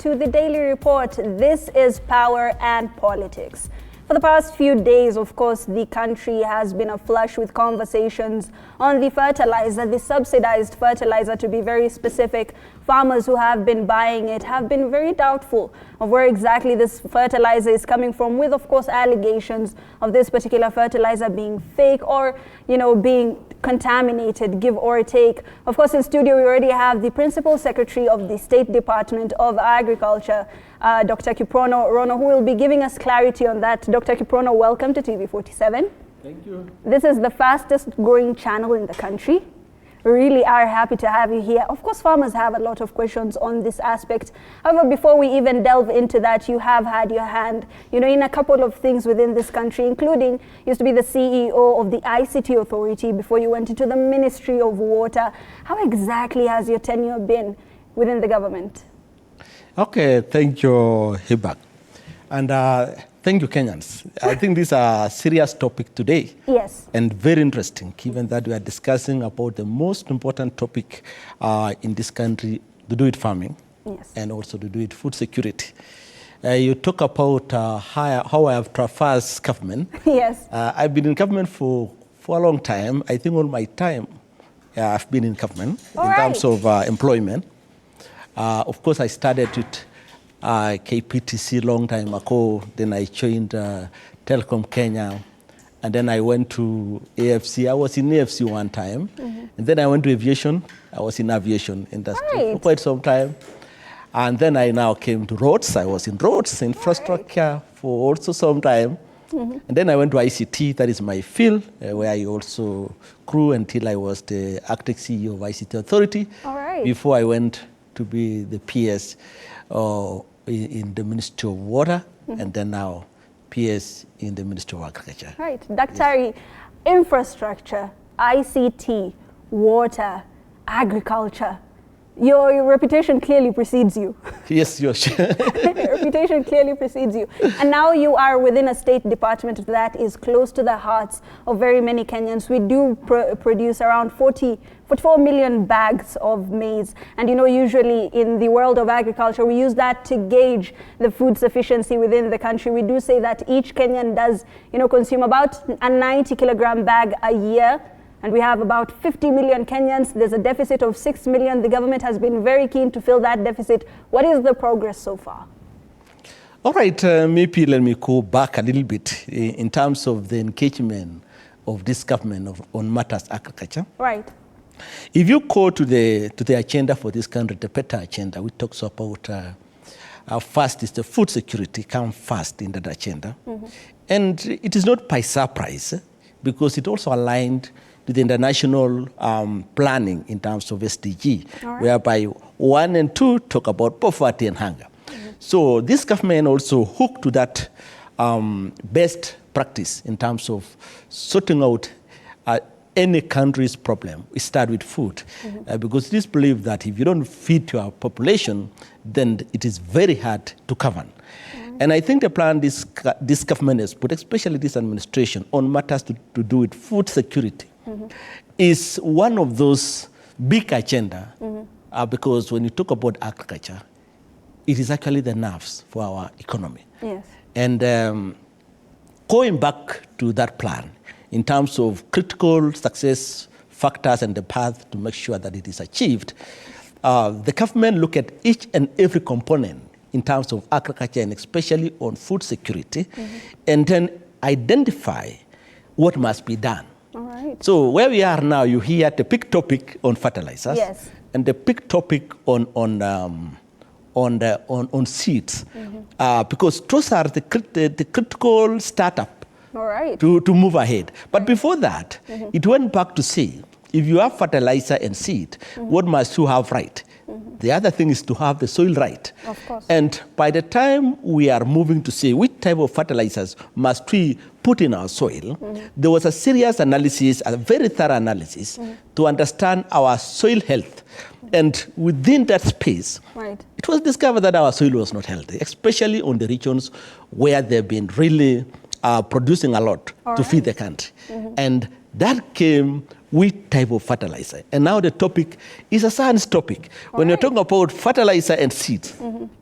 to the Daily Report. This is Power and Politics. For the past few days, of course, the country has been aflush with conversations on the fertilizer, the subsidized fertilizer to be very specific. Farmers who have been buying it have been very doubtful of where exactly this fertilizer is coming from, with, of course, allegations of this particular fertilizer being fake or, being contaminated, give or take. Of course, in studio, we already have the Principal Secretary of the State Department of Agriculture, Dr. Kiprono Rono, who will be giving us clarity on that. Dr. Kiprono, welcome to TV47. Thank you. This is the fastest growing channel in the country. We really are happy to have you here. Of course, farmers have a lot of questions on this aspect. However, before we even delve into that, you have had your hand, in a couple of things within this country, including used to be the CEO of the ICT Authority before you went into the Ministry of Water. How exactly has your tenure been within the government? Okay, thank you, Hibak. And thank you, Kenyans. I think this is a serious topic today. Yes. And very interesting, given that we are discussing about the most important topic in this country, to do with farming. Yes. And also to do with food security. You talk about how I have traversed government. Yes. I've been in government for a long time. I think all my time I've been in government terms of employment. Of course, I started with KPTC long time ago. Then I joined Telecom Kenya. And then I went to AFC. I was in AFC one time. Mm-hmm. And then I went to aviation. I was in aviation industry for quite some time. And then I now came to roads. I was in roads, infrastructure for also some time. Mm-hmm. And then I went to ICT. That is my field, where I also grew until I was the acting CEO of ICT Authority. Before I went to be the PS in the Ministry of Water, and then now PS in the Ministry of Agriculture. Right. Daktari, yes. Infrastructure, ICT, water, agriculture. Your reputation clearly precedes you. Yes, your reputation clearly precedes you. And now you are within a state department that is close to the hearts of very many Kenyans. We do produce around 44 million bags of maize. And usually in the world of agriculture, we use that to gauge the food sufficiency within the country. We do say that each Kenyan does, consume about a 90 kilogram bag a year. And we have about 50 million Kenyans. There's a deficit of 6 million. The government has been very keen to fill that deficit. What is the progress so far? All right, maybe let me go back a little bit in terms of the engagement of this government on matters agriculture. Right. If you go to the agenda for this country, the better agenda, we talk about first is the food security, come first in that agenda. Mm-hmm. And it is not by surprise, because it also aligned to the international planning in terms of SDG, whereby 1 and 2 talk about poverty and hunger. Mm-hmm. So this government also hooked to that best practice in terms of sorting out any country's problem. We start with food, because it is believed that if you don't feed your population, then it is very hard to govern. And I think the plan this government has put, especially this administration, on matters to do with food security, is one of those big agenda, because when you talk about agriculture, it is actually the nerves for our economy. Yes. And going back to that plan, in terms of critical success factors and the path to make sure that it is achieved, the government look at each and every component in terms of agriculture and especially on food security, and then identify what must be done. All right. So where we are now, you hear the big topic on fertilizers, yes, and the big topic on seeds, because those are the critical startup to move ahead. But before that, it went back to say, if you have fertilizer and seed, what must you have right? The other thing is to have the soil right. Of course. And by the time we are moving to say which type of fertilizers must we put in our soil, there was a serious analysis, a very thorough analysis to understand our soil health. And within that space, it was discovered that our soil was not healthy, especially on the regions where they've been really producing a lot to feed the country. And that came which type of fertilizer. And now the topic is a science topic. When you're talking about fertilizer and seeds,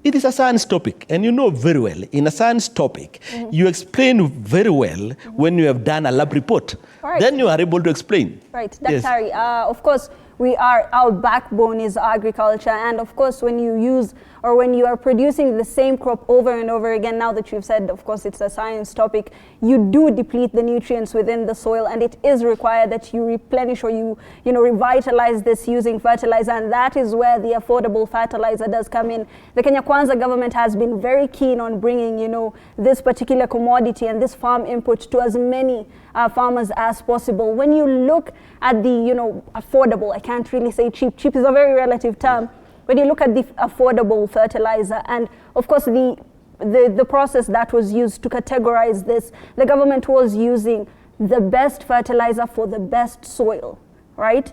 it is a science topic. And you know very well, in a science topic, you explain very well when you have done a lab report. Then you are able to explain. Right, Daktari, of course, our backbone is agriculture, and of course when you use or when you are producing the same crop over and over again, now that you've said, of course, it's a science topic, you do deplete the nutrients within the soil, and it is required that you replenish or you revitalize this using fertilizer, and that is where the affordable fertilizer does come in. The Kenya Kwanza government has been very keen on bringing, this particular commodity and this farm input to as many farmers as possible. When you look at the, affordable, I can't really say cheap. Cheap is a very relative term. When you look at the affordable fertilizer and, of course, the process that was used to categorize this, the government was using the best fertilizer for the best soil, right?